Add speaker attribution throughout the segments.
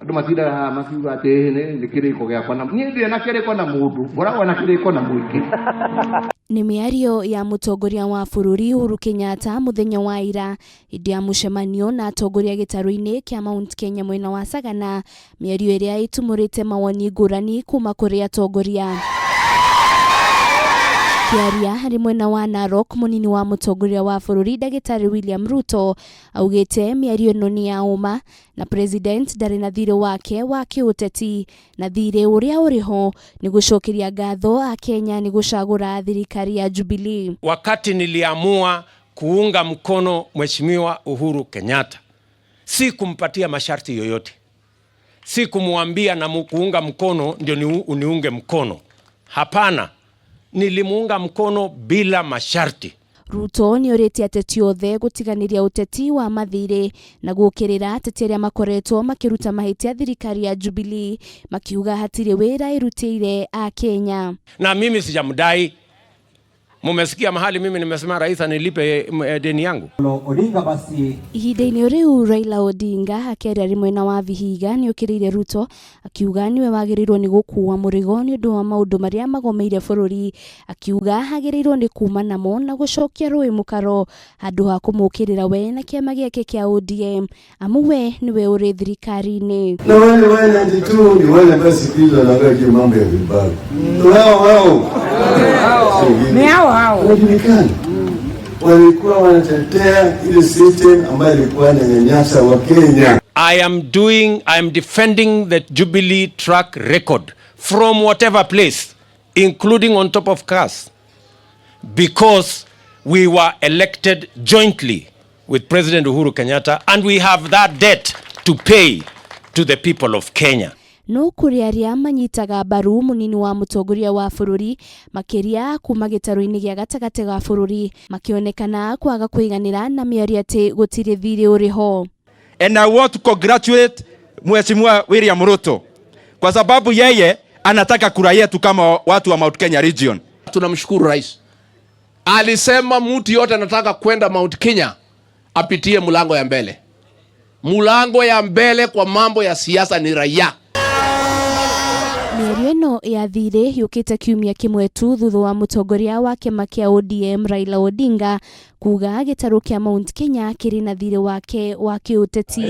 Speaker 1: Andu matira ha makiuga ati ni kiriko gya kwa na nie na kiriko na mundu ngoragwo na kiriko na mwiki.
Speaker 2: Ni miario ya mutongoria wa bururi Uhuru Kenyatta muthenya wa ira hĩndĩ ya mucemanio na atongoria gĩtarũ-inĩ kĩa Mount Kenya mwena wa Sagana, miario ĩrĩa itumũrĩte mawoni ngũrani kuma kũrĩ atongoria. Kiaria harĩ mwena wa Narok, munini wa mutongoria wa bururi Ndagĩtarĩ William Ruto augĩte miario ĩno nĩ ya ũma na president ndarĩ na thiirĩ wake wa kiuteti, na thiirĩ ũrĩa ũrĩho ni gũcokeria ngatho a Kenya ni gũcagũra thirikari ya Jubilee.
Speaker 3: Wakati niliamua kuunga mkono Mheshimiwa Uhuru Kenyatta, si kumpatia masharti yoyote, si kumwambia na kuunga mkono ndio uniunge mkono. Hapana, nilimuunga mkono bila masharti.
Speaker 2: Ruto ni orĩtie ateti othe gũtiganĩria ũteti wa mathirĩ na guukirira ateti arĩa makoretwo makĩruta mahĩtia thirikari ya Jubilee, makiuga hatirĩ wĩra ĩrutĩire a Kenya.
Speaker 3: Na mimi sijamdai. Mumesikia mahali mimi nimesema rais anilipe deni yangu.
Speaker 2: Ihinda-inĩ rĩu Raila Odinga akĩaria rĩ mwena wa Vihiga nĩ okĩrĩire Ruto akiuga niwe wagĩrĩirwo nĩ gũkuua mũrigo nĩ ũndũ wa maũndũ marĩa magomeire bũrũri, akiuga hagĩrĩirwo nĩ kuma namo na gũcokia rũĩ mũkaro handũ ha kũmũkĩrĩra we na kĩama gĩake kĩa ODM amu we niwe ũrĩ thirikari-inĩ.
Speaker 4: Na wale 92 ni wale basi pizza na kwa mambo ya vibali. Walikuwa wanatetea ile system ambayo ilikuwa inanyanyasa wa Kenya.
Speaker 3: I am defending the Jubilee track record from whatever place, including on top of cars, because we were elected jointly with President Uhuru Kenyatta and we have that debt to pay to the people of Kenya.
Speaker 2: No kuri aria manyitaga mbaru munini wa mutongoria wa bururi makiria kuma gĩtarũ-inĩ gĩa gatagatĩ ga bururi makionekana kwaga kũiganĩra na mĩario atĩ gũtirĩ thiirĩ ũrĩho.
Speaker 5: And I want to congratulate Mheshimiwa William Ruto kwa sababu yeye anataka kura yetu kama watu wa Mount Kenya region.
Speaker 6: Tunamshukuru rais. Alisema mtu yote anataka kwenda Mount Kenya apitie mlango ya mbele. Mlango ya mbele kwa mambo ya siasa ni raia.
Speaker 2: Mĩario ĩno ya thiirĩ yũkĩte kiumia kĩmwe tu thutha wa mutongoria wa kĩama kĩa ODM Raila Odinga kuuga gĩtarũ kĩa Mount Kenya kĩrĩ na thiirĩ wake wa kiuteti.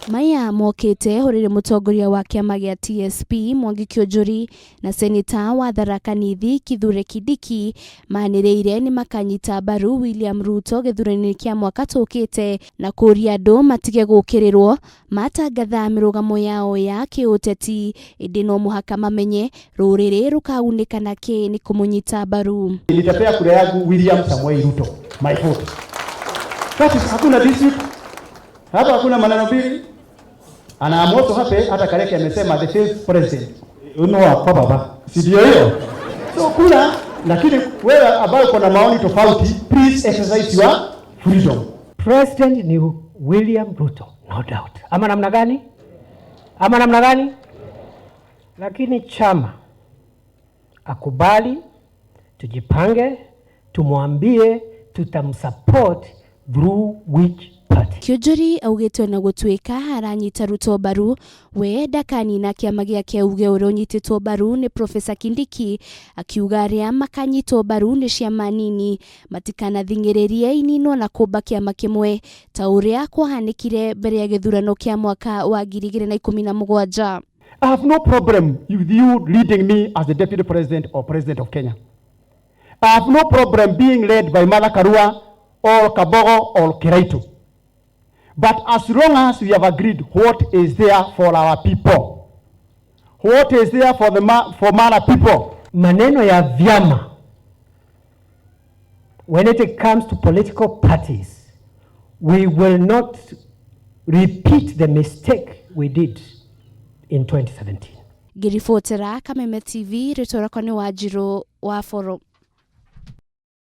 Speaker 2: Maya mokĩte hũrĩrĩ mutongoria wa kĩama gĩa TPS Mwangi Kiunjuri na seneta wa Tharaka Nithi Kithure Kindiki manĩrĩire nĩ makanyita mbaru William Ruto gĩthurano-inĩ kĩa mwaka tũkĩte na kũria andũ matige gũkĩrĩrwo matangatha mĩrũgamo yao ya kiuteti, ĩndĩ no mũhaka mamenye rũrĩrĩ rũkaunĩka nakĩ nĩ kũmũnyita mbaru.
Speaker 7: Nilitapea kura yangu William Samoei Ruto, my vote. That is, hakuna dispute. Hapa hakuna maneno mbili. Ana moto hapa hata Kareke amesema the fifth president. Kwa baba. Si ndio hiyo? So kula, lakini wewe ambao uko na maoni tofauti, please exercise your freedom.
Speaker 8: President ni William Ruto, no doubt. Ama namna gani? Ama namna gani? Lakini chama akubali, tujipange, tumwambie tutamsupport through which party.
Speaker 2: Kiunjuri augĩtwe na gũtuĩka aranyita Ruto mbaru we ndakanina kĩama gĩake uge ũrĩa ũnyitĩtwo mbaru nĩ Professor Kindiki, akiuga arĩa makanyitwo mbaru nĩ ciama nini matikanathingĩrĩrie ininwo na kũmba kĩama kĩmwe ta ũrĩa kwahanĩkire mbere ya gĩthurano kĩa mwaka wa 2017.
Speaker 7: I have no problem with you leading me as the deputy president or president of Kenya. I have no problem being led by Martha Karua or Kabogo or Kiraitu. But as long as we have agreed what is there for our people, what is there for for Mara people.
Speaker 8: Maneno ya vyama, when it comes to political parties, we will not repeat the mistake we did in 2017.
Speaker 2: Ngĩribotera Kameme TV, rĩtwa rĩakwa nĩ Wanjirũ wa Foro.